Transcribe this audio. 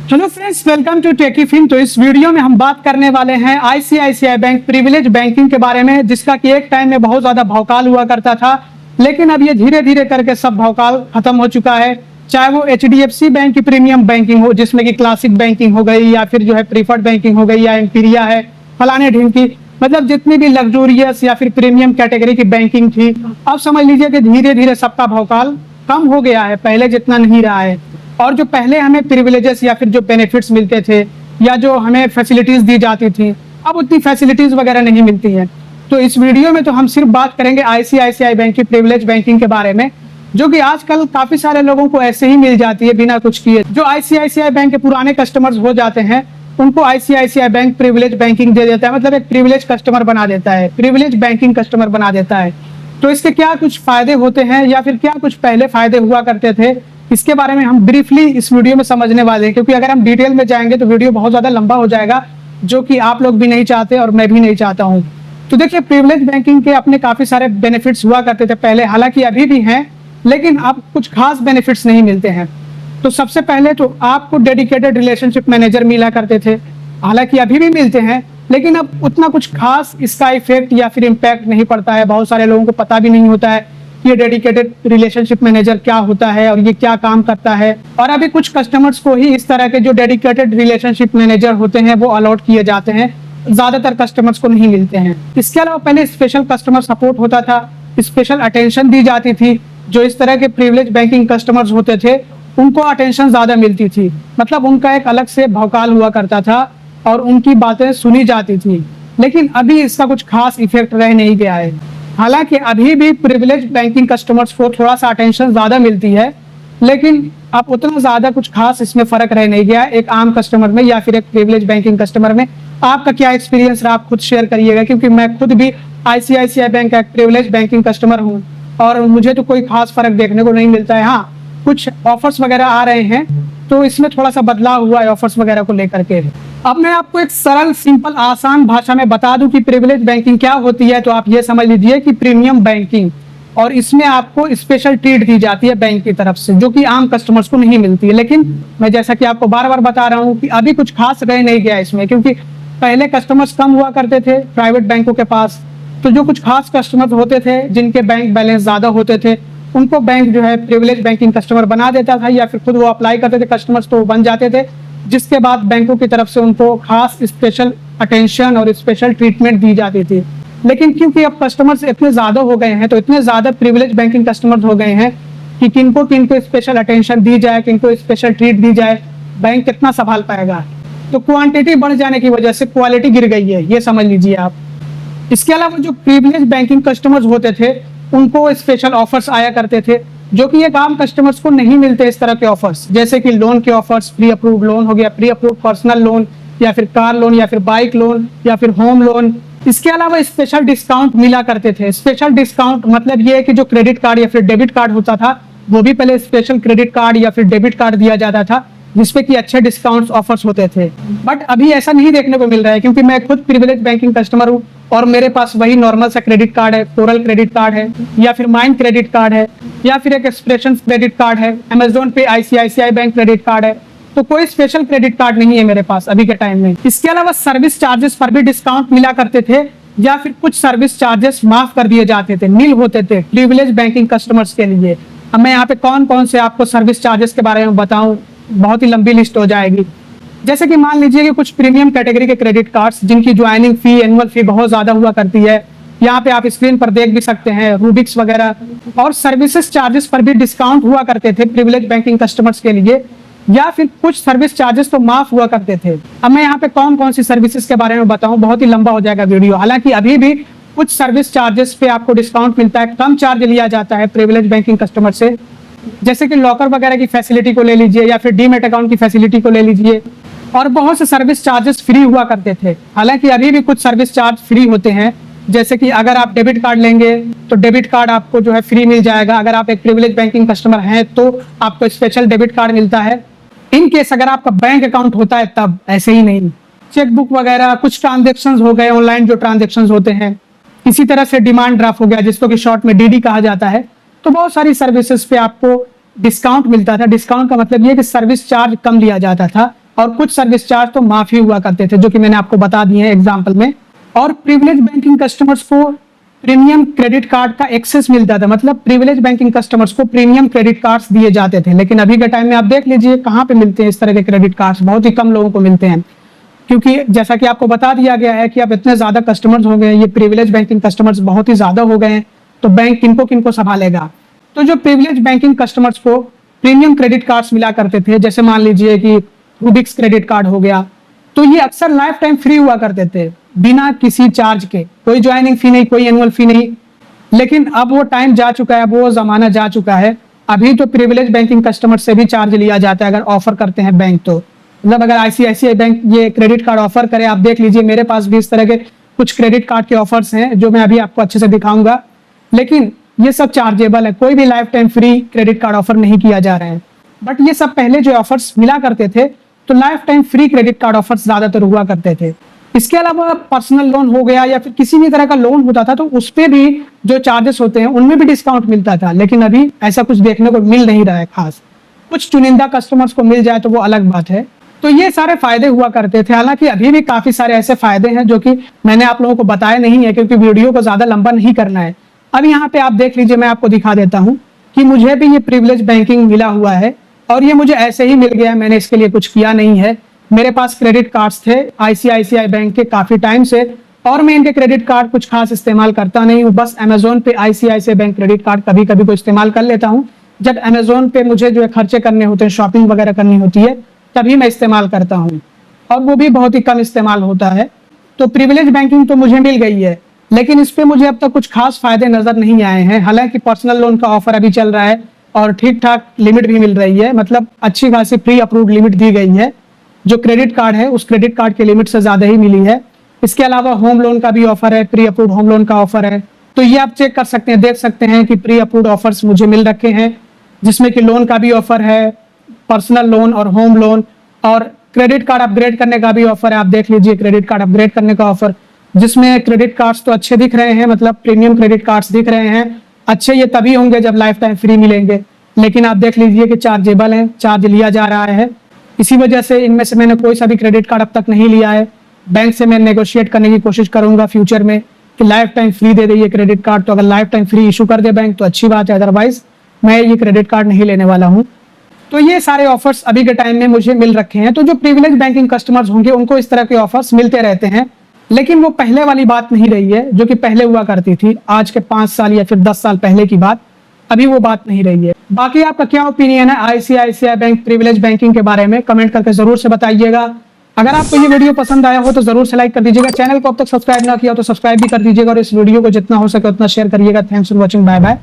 Hello friends, welcome to techie film. तो इस video में हम बात करने वाले हैं आईसीआईसीआई बैंक प्रिविलेज बैंकिंग के बारे में, जिसका कि एक टाइम में बहुत ज्यादा भौकाल हुआ करता था, लेकिन अब ये धीरे धीरे करके सब भौकाल खत्म हो चुका है। चाहे वो एचडीएफसी बैंक की प्रीमियम बैंकिंग हो, जिसमें कि क्लासिक बैंकिंग हो गई, या फिर जो है प्रीफर्ड बैंकिंग हो गई, या एम्पीरिया है, फलाने ढीम की, मतलब जितनी भी लग्जूरियस या फिर प्रीमियम कैटेगरी की बैंकिंग थी, अब समझ लीजिए कि धीरे धीरे सबका भौकाल कम हो गया है, पहले जितना नहीं रहा है। और जो पहले हमें प्रिविलेजेस या फिर जो बेनिफिट्स मिलते थे या जो हमें फैसिलिटीज दी जाती थी, अब उतनी फैसिलिटीज वगैरह नहीं मिलती हैं। तो इस वीडियो में तो हम सिर्फ बात करेंगे आईसीआईसीआई बैंक की प्रिविलेज बैंकिंग के बारे में, जो कि आजकल काफी सारे लोगों को ऐसे ही मिल जाती है बिना कुछ किए। जो आईसीआईसीआई बैंक के पुराने कस्टमर्स हो जाते हैं, उनको आईसीआईसीआई बैंक प्रिविलेज बैंकिंग दे देता है, मतलब एक प्रिविलेज कस्टमर बना देता है, प्रिविलेज बैंकिंग कस्टमर बना देता है। तो इसके क्या कुछ फायदे होते हैं या फिर क्या कुछ पहले फायदे हुआ करते थे, इसके बारे में हम ब्रीफली इस वीडियो में समझने वाले हैं, क्योंकि अगर हम डिटेल में जाएंगे तो वीडियो बहुत ज्यादा लंबा हो जाएगा, जो कि आप लोग भी नहीं चाहते और मैं भी नहीं चाहता हूं। तो देखिए, प्रिविलेज बैंकिंग के अपने काफी सारे बेनिफिट्स हुआ करते थे पहले, हालांकि अभी भी हैं, लेकिन अब कुछ खास बेनिफिट्स नहीं मिलते हैं। तो सबसे पहले तो आपको डेडिकेटेड रिलेशनशिप मैनेजर मिला करते थे, हालांकि अभी भी मिलते हैं, लेकिन अब उतना कुछ खास इसका इफेक्ट या फिर इम्पैक्ट नहीं पड़ता है। बहुत सारे लोगों को पता भी नहीं होता है ये डेडिकेटेड रिलेशनशिप मैनेजर क्या होता है और ये क्या काम करता है। और अभी कुछ कस्टमर्स को ही इस तरह के जो डेडिकेटेड रिलेशनशिप मैनेजर होते हैं वो अलॉट किए जाते हैं, ज्यादातर कस्टमर्स को नहीं मिलते हैं। इसके अलावा पहले स्पेशल कस्टमर सपोर्ट होता था, स्पेशल अटेंशन दी जाती थी। जो इस तरह के प्रिविलेज बैंकिंग कस्टमर्स होते थे उनको अटेंशन ज्यादा मिलती थी, मतलब उनका एक अलग से भौकाल हुआ करता था और उनकी बातें सुनी जाती थी। लेकिन अभी इसका कुछ खास इफेक्ट रह नहीं गया है। हालांकि अभी भी प्रिविलेज बैंकिंग कस्टमर्स को थोड़ा सा अटेंशन ज्यादा मिलती है, लेकिन अब उतना ज्यादा कुछ खास इसमें फर्क रह नहीं गया एक आम कस्टमर में या फिर एक प्रिविलेज बैंकिंग कस्टमर में। आपका क्या एक्सपीरियंस रहा, आप खुद शेयर करिएगा, क्योंकि मैं खुद भी आईसीआईसीआई बैंक का एक प्रिविलेज बैंकिंग कस्टमर हूँ और मुझे तो कोई खास फर्क देखने को नहीं मिलता है। हाँ, कुछ ऑफर्स वगैरह आ रहे हैं, तो इसमें थोड़ा सा बदलाव हुआ है ऑफर्स वगैरह को लेकर के। अब मैं आपको एक सरल, सिंपल, आसान भाषा में बता दूं कि प्रिविलेज बैंकिंग क्या होती है, तो आप ये समझ लीजिए कि प्रीमियम बैंकिंग, और इसमें आपको स्पेशल ट्रीट दी जाती है बैंक की तरफ से, जो कि आम कस्टमर्स को नहीं मिलती है। लेकिन मैं जैसा कि आपको बार बार बता रहा हूँ कि अभी कुछ खास रह नहीं गया इसमें, क्योंकि पहले कस्टमर्स कम हुआ करते थे प्राइवेट बैंकों के पास, तो जो कुछ खास कस्टमर्स होते थे जिनके बैंक बैलेंस ज्यादा होते थे, उनको बैंक जो है प्रिविलेज बैंकिंग कस्टमर बना देता था, या फिर खुद वो अप्लाई करते थे कस्टमर्स तो बन जाते थे, जिसके बाद बैंकों की तरफ से उनको खास स्पेशल अटेंशन और स्पेशल ट्रीटमेंट दी जाती थी। लेकिन क्योंकि अब कस्टमर्स इतने ज्यादा हो गए हैं, तो इतने ज्यादा प्रिविलेज बैंकिंग कस्टमर्स हो गए हैं कि किनको स्पेशल अटेंशन दी जाए, किनको स्पेशल ट्रीट दी जाए, बैंक कितना संभाल पाएगा। तो क्वांटिटी बढ़ जाने की वजह से क्वालिटी गिर गई है, ये समझ लीजिए आप। इसके अलावा जो प्रिविलेज बैंकिंग कस्टमर्स होते थे उनको स्पेशल ऑफर्स आया करते थे, जो कि एक आम कस्टमर्स को नहीं मिलते इस तरह के ऑफर्स, जैसे कि लोन के ऑफर्स, प्री अप्रूव्ड लोन हो गया, प्री अप्रूव्ड पर्सनल लोन, या फिर कार लोन, या फिर बाइक लोन, या फिर होम लोन। इसके अलावा स्पेशल डिस्काउंट मिला करते थे। स्पेशल डिस्काउंट मतलब ये है कि जो क्रेडिट कार्ड या फिर डेबिट कार्ड होता था, वो भी पहले स्पेशल क्रेडिट कार्ड या फिर डेबिट कार्ड दिया जाता था, जिसपे कि अच्छे डिस्काउंट्स ऑफर्स होते थे। बट अभी ऐसा नहीं देखने को मिल रहा है, क्योंकि मैं खुद प्रिविलेज बैंकिंग कस्टमर हूँ और मेरे पास वही नॉर्मल सा क्रेडिट कार्ड है, कोरल क्रेडिट कार्ड है, या फिर माइंड क्रेडिट कार्ड है, या फिर एक एक्सप्रेशन क्रेडिट कार्ड है, अमेजोन पे आईसीआईसीआई बैंक क्रेडिट कार्ड है। तो कोई स्पेशल क्रेडिट कार्ड नहीं है मेरे पास अभी के टाइम में। इसके अलावा सर्विस चार्जेस पर भी डिस्काउंट मिला करते थे, या फिर कुछ सर्विस चार्जेस माफ कर दिए जाते थे, नील होते थे प्रिविलेज बैंकिंग कस्टमर्स के लिए। अब मैं यहाँ पे कौन कौन से आपको सर्विस चार्जेस के बारे में बताऊं, बहुत ही लंबी लिस्ट हो जाएगी। जैसे कि मान लीजिए कि कुछ प्रीमियम कैटेगरी के क्रेडिट कार्ड्स जिनकी ज्वाइनिंग फी, एनुअल फी बहुत ज्यादा हुआ करती है, यहाँ पे आप स्क्रीन पर देख भी सकते हैं, रूबिक्स वगैरह, और सर्विसेज चार्जेस पर भी डिस्काउंट हुआ करते थे प्रिविलेज बैंकिंग कस्टमर्स के लिए, या फिर कुछ सर्विस चार्जेस तो माफ हुआ करते थे। अब मैं यहाँ पे कौन कौन सी सर्विसेज के बारे में बताऊं, बहुत ही लंबा हो जाएगा वीडियो। हालांकि अभी भी कुछ सर्विस चार्जेस पे आपको डिस्काउंट मिलता है, कम चार्ज लिया जाता है प्रिविलेज बैंकिंग कस्टमर से, जैसे कि लॉकर वगैरह की फैसिलिटी को ले लीजिए, या फिर डीमेट अकाउंट की फैसिलिटी को ले लीजिए, और बहुत से सर्विस चार्जेस फ्री हुआ करते थे। हालांकि अभी भी कुछ सर्विस चार्ज फ्री होते हैं, जैसे कि अगर आप डेबिट कार्ड लेंगे तो डेबिट कार्ड आपको जो है फ्री मिल जाएगा। अगर आप एक प्रिविलेज बैंकिंग कस्टमर हैं तो आपको स्पेशल डेबिट कार्ड मिलता है। इन केस अगर आपका बैंक अकाउंट होता है तब, ऐसे ही नहीं। चेकबुक वगैरह, कुछ ट्रांजेक्शन हो गए ऑनलाइन जो ट्रांजेक्शन होते हैं, इसी तरह से डिमांड ड्राफ्ट हो गया, जिसको कि शॉर्ट में डीडी कहा जाता है। तो बहुत सारी सर्विसेज पे आपको डिस्काउंट मिलता था। डिस्काउंट का मतलब ये कि सर्विस चार्ज कम लिया जाता था और कुछ सर्विस चार्ज तो माफी हुआ करते थे, जो कि मैंने आपको बता दिए हैं एग्जाम्पल में। और प्रिविलेज बैंकिंग कस्टमर्स को प्रीमियम क्रेडिट कार्ड का एक्सेस मिलता था, मतलब प्रिविलेज बैंकिंग कस्टमर्स को प्रीमियम क्रेडिट कार्ड्स दिए जाते थे। लेकिन अभी के टाइम में आप देख लीजिए कहाँ पे मिलते हैं इस तरह के क्रेडिट कार्ड्स, बहुत ही कम लोगों को मिलते हैं। क्योंकि जैसा कि आपको बता दिया गया है कि अब इतने ज्यादा कस्टमर्स हो गए हैं, ये प्रिविलेज बैंकिंग कस्टमर्स बहुत ही ज्यादा हो गए हैं, तो बैंक किनको किनको संभालेगा। तो जो प्रिविलेज बैंकिंग कस्टमर्स को प्रीमियम क्रेडिट कार्ड्स मिला करते थे, जैसे मान लीजिए कि रूबिक्स क्रेडिट कार्ड हो गया, तो ये अक्सर लाइफ टाइम फ्री हुआ करते थे बिना किसी चार्ज के, कोई ज्वाइनिंग फी नहीं, कोई एनुअल फी नहीं। लेकिन अब वो टाइम जा चुका है, वो जमाना जा चुका है। अभी तो प्रिविलेज बैंकिंग कस्टमर से भी चार्ज लिया जाता है अगर ऑफर करते हैं बैंक। तो मतलब अगर आईसीआईसीआई बैंक ये क्रेडिट कार्ड ऑफर करे, आप देख लीजिए मेरे पास भी इस तरह के कुछ क्रेडिट कार्ड के ऑफर्स हैं जो मैं अभी आपको अच्छे से दिखाऊंगा, लेकिन ये सब चार्जेबल है, कोई भी life time free credit card offer नहीं किया जा रहा है। बट ये सब पहले जो ऑफर्स मिला करते थे, तो life time free credit card offers ज्यादातर हुआ करते थे। इसके अलावा पर्सनल लोन हो गया या फिर किसी भी तरह का लोन होता था, तो उस पे भी जो चार्जेस होते हैं उनमें भी डिस्काउंट मिलता था। लेकिन अभी ऐसा कुछ देखने को मिल नहीं रहा है खास, कुछ चुनिंदा कस्टमर्स को मिल जाए तो वो अलग बात है। तो ये सारे फायदे हुआ करते थे। हालांकि अभी भी काफी सारे ऐसे फायदे हैं जो कि मैंने आप लोगों को बताए नहीं है, क्योंकि वीडियो को ज्यादा लंबा नहीं करना है। अब यहाँ पे आप देख लीजिए, मैं आपको दिखा देता हूँ कि मुझे भी ये प्रिविलेज बैंकिंग मिला हुआ है और ये मुझे ऐसे ही मिल गया है, मैंने इसके लिए कुछ किया नहीं है। मेरे पास क्रेडिट कार्ड्स थे आईसीआईसीआई बैंक के काफी टाइम से, और मैं इनके क्रेडिट कार्ड कुछ खास इस्तेमाल करता नहीं हूँ। बस अमेजोन पे आईसीआईसीआई बैंक क्रेडिट कार्ड कभी कभी को इस्तेमाल कर लेता हूँ, जब अमेजोन पे मुझे जो है खर्चे करने होते हैं, शॉपिंग वगैरह करनी होती है, तभी मैं इस्तेमाल करता हूँ, और वो भी बहुत ही कम इस्तेमाल होता है। तो प्रिविलेज बैंकिंग तो मुझे मिल गई है, लेकिन इस पे मुझे अब तक कुछ खास फायदे नजर नहीं आए हैं। हालांकि पर्सनल लोन का ऑफर अभी चल रहा है और ठीक ठाक लिमिट भी मिल रही है, मतलब अच्छी खासी प्री अप्रूव्ड लिमिट दी गई है। जो क्रेडिट कार्ड है उस क्रेडिट कार्ड की लिमिट से ज्यादा ही मिली है। इसके अलावा होम लोन का भी ऑफर है, प्री अप्रूव्ड होम लोन का ऑफर है। तो ये आप चेक कर सकते हैं, देख सकते हैं कि प्री अप्रूव्ड ऑफर्स मुझे मिल रखे हैं, जिसमें कि लोन का भी ऑफर है, पर्सनल लोन और होम लोन, और क्रेडिट कार्ड अपग्रेड करने का भी ऑफर है। आप देख लीजिए क्रेडिट कार्ड अपग्रेड करने का ऑफर, जिसमें क्रेडिट कार्ड्स तो अच्छे दिख रहे हैं, मतलब प्रीमियम क्रेडिट कार्ड्स दिख रहे हैं। अच्छे ये तभी होंगे जब लाइफ टाइम फ्री मिलेंगे, लेकिन आप देख लीजिए कि चार्जेबल है, चार्ज लिया जा रहा है। इसी वजह से इनमें से मैंने कोई सा भी क्रेडिट कार्ड अब तक नहीं लिया है। बैंक से मैं नेगोशिएट करने की कोशिश करूंगा फ्यूचर में कि लाइफ टाइम फ्री दे दे ये क्रेडिट कार्ड। तो अगर लाइफ टाइम फ्री इशू कर दे बैंक तो अच्छी बात है, अदरवाइज मैं ये क्रेडिट कार्ड नहीं लेने वाला हूँ। तो ये सारे ऑफर्स अभी के टाइम में मुझे मिल रखे हैं। तो जो प्रिविलेज बैंकिंग कस्टमर्स होंगे उनको इस तरह के ऑफर्स मिलते रहते हैं, लेकिन वो पहले वाली बात नहीं रही है जो कि पहले हुआ करती थी, आज के 5 साल या फिर 10 साल पहले की बात। अभी वो बात नहीं रही है। बाकी आपका क्या ओपिनियन है आईसीआईसीआई बैंक प्रिविलेज बैंकिंग के बारे में, कमेंट करके जरूर से बताइएगा। अगर आपको ये वीडियो पसंद आया हो तो जरूर से लाइक कर दीजिएगा, चैनल को अब तक सब्सक्राइब ना किया हो तो सब्सक्राइब भी कर दीजिएगा, और इस वीडियो को जितना हो सके उतना शेयर करिएगा। Thanks for watching, bye bye.